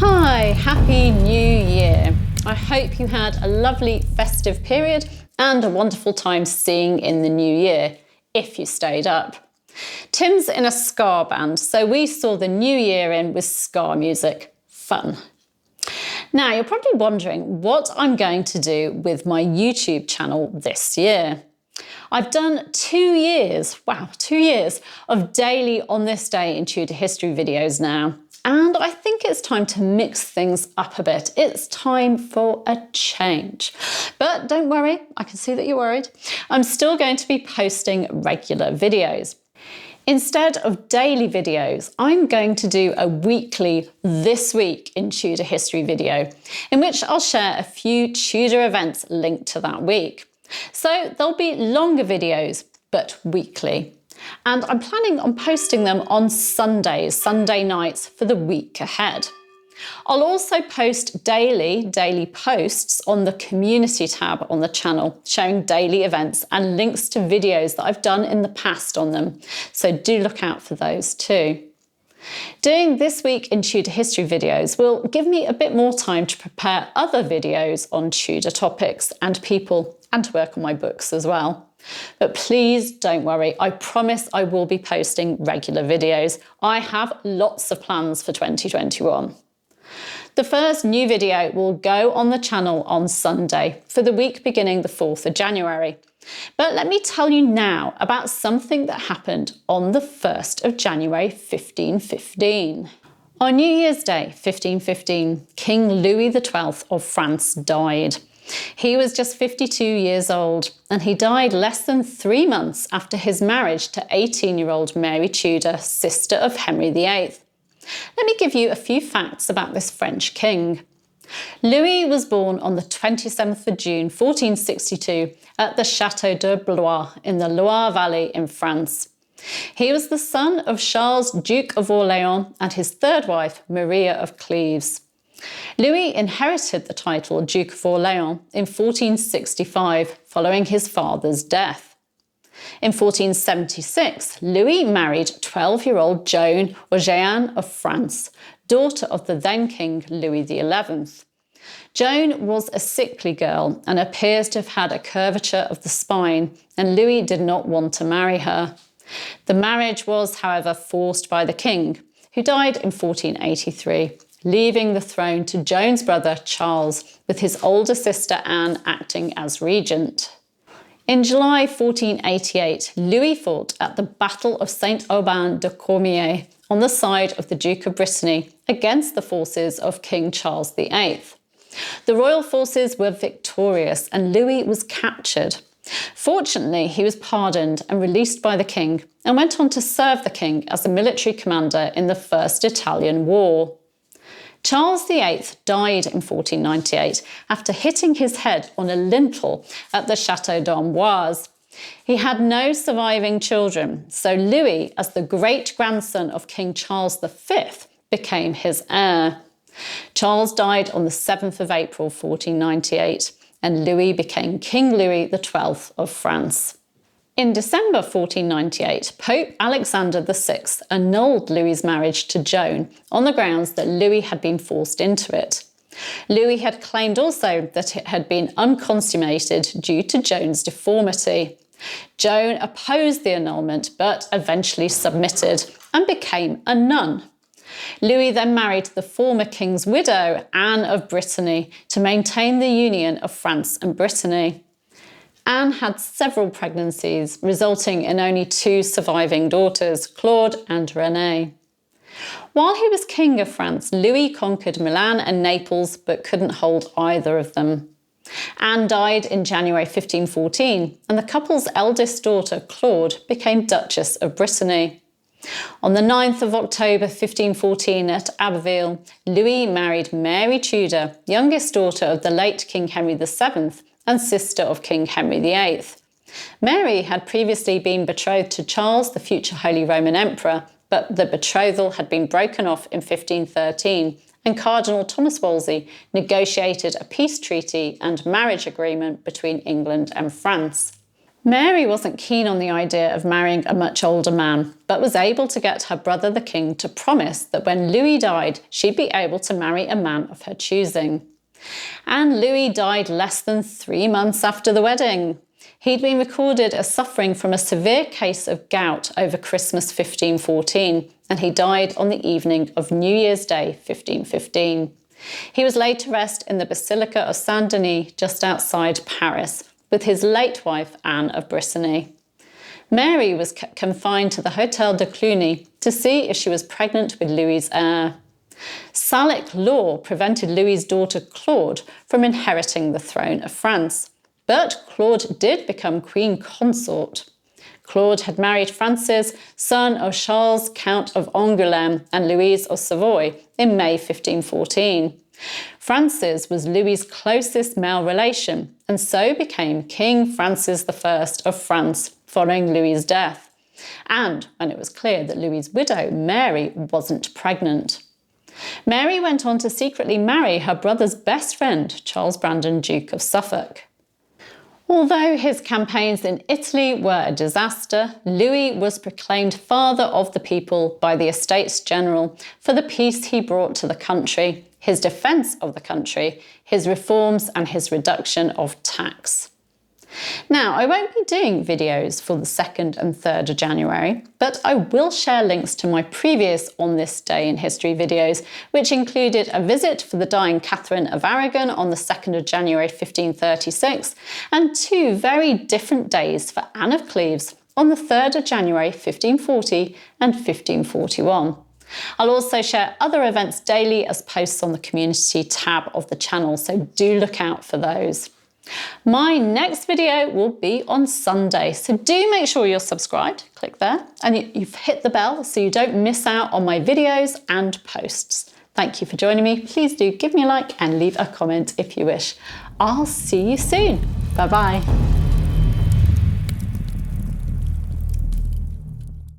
Hi, Happy New Year. I hope you had a lovely festive period and a wonderful time seeing in the new year, if you stayed up. Tim's in a ska band, so we saw the new year in with ska music. Fun. Now, you're probably wondering what I'm going to do with my YouTube channel this year. I've done 2 years, wow, 2 years of daily on this day in Tudor history videos now. And I think it's time to mix things up a bit. It's time for a change. But don't worry, I can see that you're worried. I'm still going to be posting regular videos. Instead of daily videos, I'm going to do a weekly This Week in Tudor History video, in which I'll share a few Tudor events linked to that week. So there'll be longer videos, but weekly. And I'm planning on posting them on Sundays, Sunday nights for the week ahead. I'll also post daily posts on the community tab on the channel, showing daily events and links to videos that I've done in the past on them. So do look out for those too. Doing This Week in Tudor History videos will give me a bit more time to prepare other videos on Tudor topics and people, and to work on my books as well. But please don't worry, I promise I will be posting regular videos. I have lots of plans for 2021. The first new video will go on the channel on Sunday for the week beginning the 4th of January. But let me tell you now about something that happened on the 1st of January 1515. On New Year's Day 1515, King Louis XII of France died. He was just 52 years old, and he died less than 3 months after his marriage to 18-year-old Mary Tudor, sister of Henry VIII. Let me give you a few facts about this French king. Louis was born on the 27th of June 1462 at the Château de Blois in the Loire Valley in France. He was the son of Charles, Duke of Orléans, and his third wife, Maria of Cleves. Louis inherited the title Duke of Orléans in 1465 following his father's death. In 1476, Louis married 12-year-old Joan or Jeanne of France, daughter of the then King Louis XI. Joan was a sickly girl and appears to have had a curvature of the spine, and Louis did not want to marry her. The marriage was, however, forced by the king, who died in 1483. Leaving the throne to Joan's brother Charles, with his older sister Anne acting as regent. In July 1488, Louis fought at the Battle of Saint-Aubin de Cormier on the side of the Duke of Brittany against the forces of King Charles VIII. The royal forces were victorious and Louis was captured. Fortunately, he was pardoned and released by the king and went on to serve the king as a military commander in the First Italian War. Charles VIII died in 1498 after hitting his head on a lintel at the Château d'Amboise. He had no surviving children, so Louis, as the great-grandson of King Charles V, became his heir. Charles died on the 7th of April 1498, and Louis became King Louis XII of France. In December 1498, Pope Alexander VI annulled Louis's marriage to Joan on the grounds that Louis had been forced into it. Louis had claimed also that it had been unconsummated due to Joan's deformity. Joan opposed the annulment but eventually submitted and became a nun. Louis then married the former king's widow, Anne of Brittany, to maintain the union of France and Brittany. Anne had several pregnancies, resulting in only 2 surviving daughters, Claude and Renée. While he was king of France, Louis conquered Milan and Naples, but couldn't hold either of them. Anne died in January 1514, and the couple's eldest daughter, Claude, became Duchess of Brittany. On the 9th of October 1514 at Abbeville, Louis married Mary Tudor, youngest daughter of the late King Henry VII and sister of King Henry VIII. Mary had previously been betrothed to Charles, the future Holy Roman Emperor, but the betrothal had been broken off in 1513, and Cardinal Thomas Wolsey negotiated a peace treaty and marriage agreement between England and France. Mary wasn't keen on the idea of marrying a much older man, but was able to get her brother the king to promise that when Louis died, she'd be able to marry a man of her choosing. And Louis died less than 3 months after the wedding. He'd been recorded as suffering from a severe case of gout over Christmas 1514, and he died on the evening of New Year's Day 1515. He was laid to rest in the Basilica of Saint-Denis just outside Paris, with his late wife Anne of Brittany. Mary was confined to the Hôtel de Cluny to see if she was pregnant with Louis's heir. Salic law prevented Louis's daughter Claude from inheriting the throne of France, but Claude did become queen consort. Claude had married Francis, son of Charles, Count of Angoulême, and Louise of Savoy in May 1514. Francis was Louis's closest male relation and so became King Francis I of France following Louis's death, and when it was clear that Louis's widow, Mary, wasn't pregnant. Mary went on to secretly marry her brother's best friend, Charles Brandon, Duke of Suffolk. Although his campaigns in Italy were a disaster, Louis was proclaimed Father of the People by the Estates General for the peace he brought to the country, his defence of the country, his reforms and his reduction of tax. Now, I won't be doing videos for the 2nd and 3rd of January, but I will share links to my previous On This Day in History videos, which included a visit for the dying Catherine of Aragon on the 2nd of January 1536, and 2 very different days for Anne of Cleves on the 3rd of January 1540 and 1541. I'll also share other events daily as posts on the community tab of the channel, so do look out for those. My next video will be on Sunday, so do make sure you're subscribed, click there, and you've hit the bell so you don't miss out on my videos and posts. Thank you for joining me. Please do give me a like and leave a comment if you wish. I'll see you soon. Bye bye.